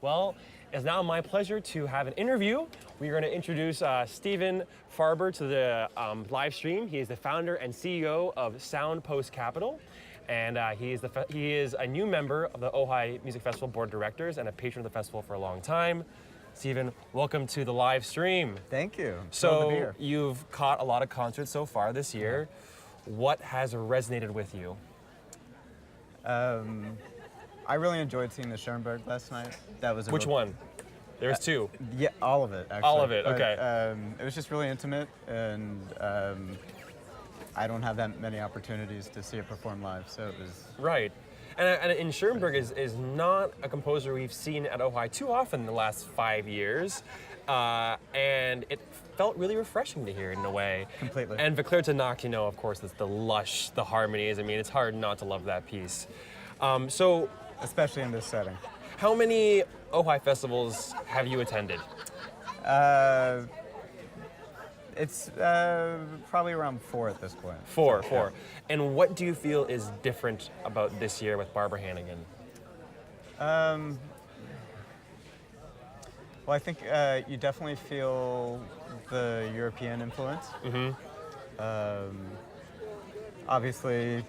Well, it's now my pleasure to have an interview. We're going to introduce Stephen Farber to the live stream. He is the founder and CEO of Soundpost Capital, and he is a new member of the Ojai Music Festival Board of Directors and a patron of the festival for a long time. Stephen, welcome to the live stream. Thank you. So you've caught a lot of concerts so far this year. What has resonated with you? I really enjoyed seeing the Schoenberg last night. That was Which one? There's two. Yeah, all of it, actually. All of it, okay. It was just really intimate, and I don't have that many opportunities to see it perform live, so it was... Right. And Schoenberg is not a composer we've seen at Ojai too often in the last 5 years, and it felt really refreshing to hear in a way. Completely. And Verclair to Nacht, of course, it's the lush, the harmonies. I mean, it's hard not to love that piece. So, especially in this setting. How many Ojai festivals have you attended? It's probably around 4 at this point. Four. And what do you feel is different about this year with Barbara Hannigan? Well, I think you definitely feel the European influence. Mm-hmm. Obviously,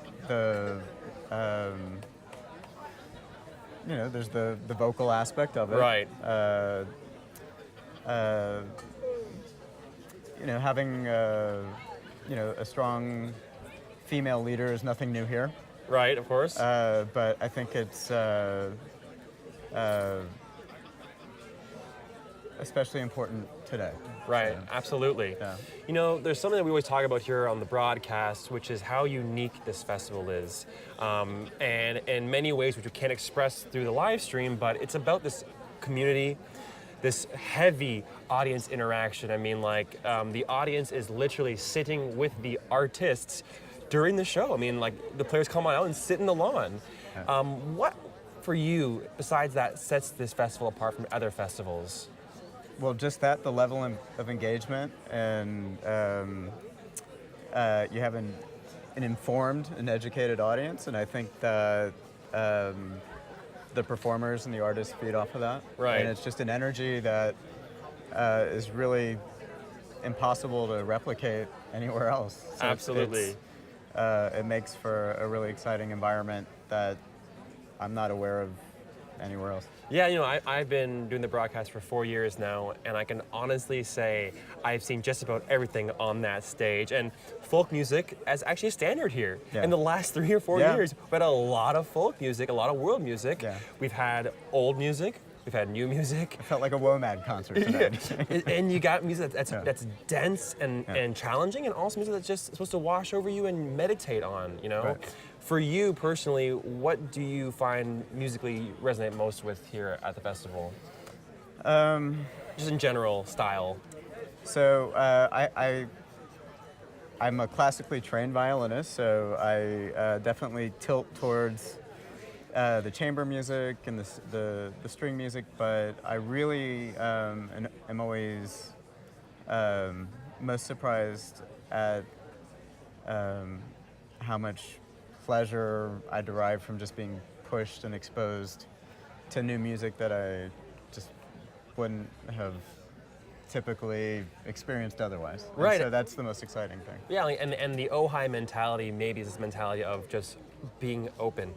there's the vocal aspect of it. Right. Having a strong female leader is nothing new here. Right, of course. But I think it's especially important today. Right, so, absolutely. Yeah. There's something that we always talk about here on the broadcast, which is how unique this festival is. And in many ways, which we can't express through the live stream, but it's about this community, this heavy audience interaction. I mean, the audience is literally sitting with the artists during the show. I mean, the players come on out and sit in the lawn. Yeah. What, for you, besides that, sets this festival apart from other festivals? Well, just that, the level of engagement, and you have an informed and educated audience, and I think that the performers and the artists feed off of that. Right. And it's just an energy that is really impossible to replicate anywhere else. So Absolutely. It makes for a really exciting environment that I'm not aware of anywhere else. Yeah, I've been doing the broadcast for 4 years now, and I can honestly say I've seen just about everything on that stage. And folk music is actually a standard here. Yeah. In the last 3 or 4 years, we've had a lot of folk music, a lot of world music. Yeah. We've had old music. We've had new music. It felt like a WOMAD concert tonight. And you got music that's dense and challenging, and also music that's just supposed to wash over you and meditate on, Right. For you personally, what do you find musically resonate most with here at the festival? Just in general, style. So I'm a classically trained violinist, so I definitely tilt towards the chamber music and the string music, but I really am always most surprised at how much pleasure I derive from just being pushed and exposed to new music that I just wouldn't have typically experienced otherwise. Right. And so that's the most exciting thing. Yeah, and the Ojai mentality maybe is this mentality of just being open.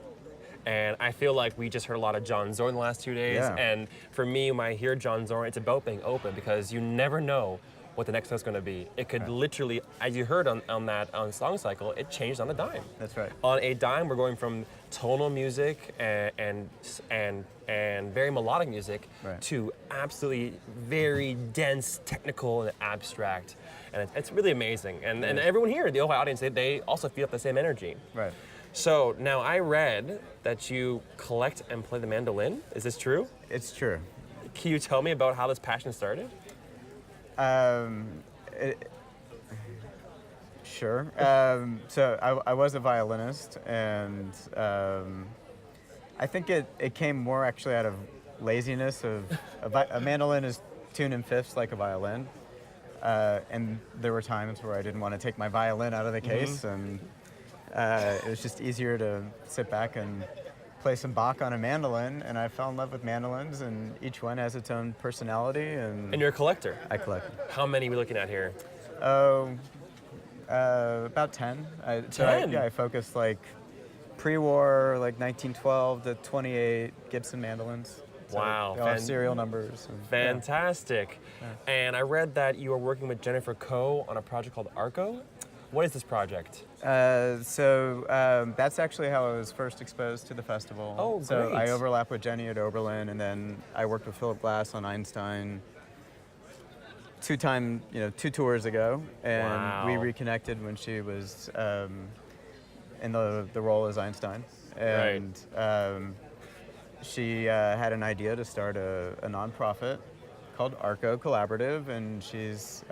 And I feel like we just heard a lot of John Zorn the last 2 days. Yeah. And for me, when I hear John Zorn, it's about being open, because you never know what the next note's going to be. It could literally, as you heard on Song Cycle, it changed on a dime. That's right. On a dime, we're going from tonal music and very melodic music to absolutely very dense, technical, and abstract. And it's really amazing. And everyone here, the Ojai audience, they also feed up the same energy. Right. So now I read that you collect and play the mandolin. Is this true? It's true. Can you tell me about how this passion started? Sure. So I was a violinist, and I think it came more actually out of laziness. A mandolin is tuned in fifths like a violin, and there were times where I didn't want to take my violin out of the case, and it was just easier to sit back and play some Bach on a mandolin, and I fell in love with mandolins, and each one has its own personality. And you're a collector. I collect. How many are we looking at here? Oh, about 10. 10? I focused like pre-war, like 1912 to 28 Gibson mandolins. So Wow. they all have serial numbers. Fantastic. And I read that you are working with Jennifer Coe on a project called Arco. What is this project? That's actually how I was first exposed to the festival. Oh, so great. I overlap with Jenny at Oberlin, and then I worked with Philip Glass on Einstein two tours ago, and Wow. we reconnected when she was in the role as Einstein, and she had an idea to start a nonprofit called Arco Collaborative, and she's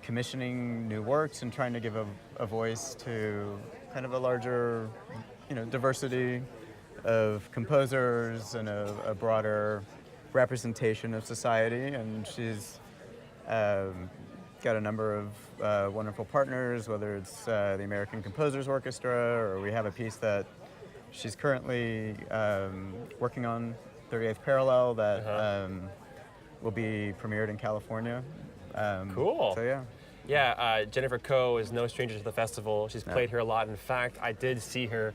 commissioning new works and trying to give a voice to kind of a larger, diversity of composers and a broader representation of society. And she's got a number of wonderful partners, whether it's the American Composers Orchestra, or we have a piece that she's currently working on, 38th Parallel, that will be premiered in California. Cool. So yeah. Yeah, Jennifer Coe is no stranger to the festival. She's played here a lot. In fact, I did see her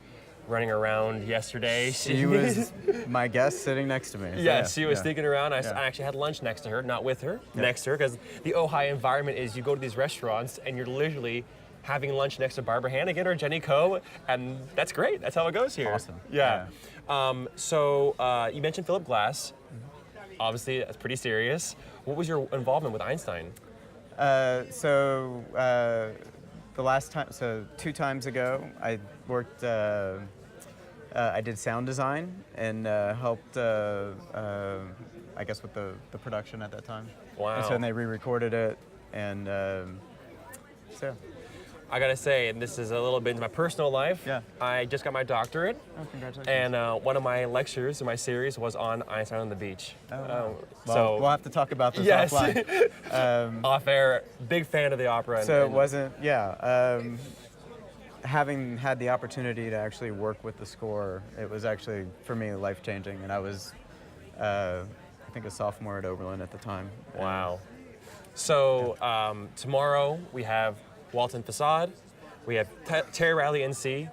running around yesterday. She was my guest sitting next to me. So Yeah, she was sneaking around. I Yeah. actually had lunch next to her, not with her, next to her, because the Ojai environment is you go to these restaurants and you're literally having lunch next to Barbara Hannigan or Jenny Coe, and that's great. That's how it goes here. Awesome. Yeah. So you mentioned Philip Glass. Obviously, that's pretty serious. What was your involvement with Einstein? The last time, so 2 times ago, I worked, I did sound design and helped, I guess, with the production at that time. Wow. And so then they re-recorded it, and so. I gotta say, and this is a little bit into my personal life. Yeah. I just got my doctorate. Oh, congratulations. And one of my lectures in my series was on Einstein on the Beach. Oh, wow. So we'll have to talk about this yes, offline. off air. Big fan of the opera. So and it wasn't, having had the opportunity to actually work with the score, it was actually, for me, life-changing. And I was, I think, a sophomore at Oberlin at the time. Wow. So tomorrow we have Walton Facade, we have Terry Riley NC,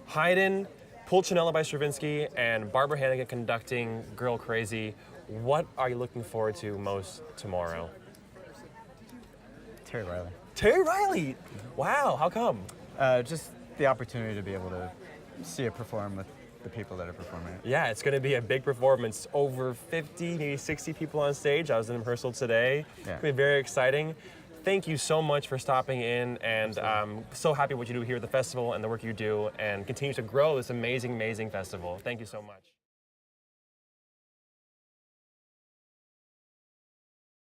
Haydn, Pulcinella by Stravinsky, and Barbara Hannigan conducting Girl Crazy. What are you looking forward to most tomorrow? Terry Riley. Terry Riley! Wow, how come? Just the opportunity to be able to see it perform with the people that are performing it. Yeah, it's going to be a big performance. Over 50, maybe 60 people on stage. I was in rehearsal today. It's going to be very exciting. Thank you so much for stopping in, and I'm so happy what you do here at the festival and the work you do, and continue to grow this amazing, amazing festival. Thank you so much.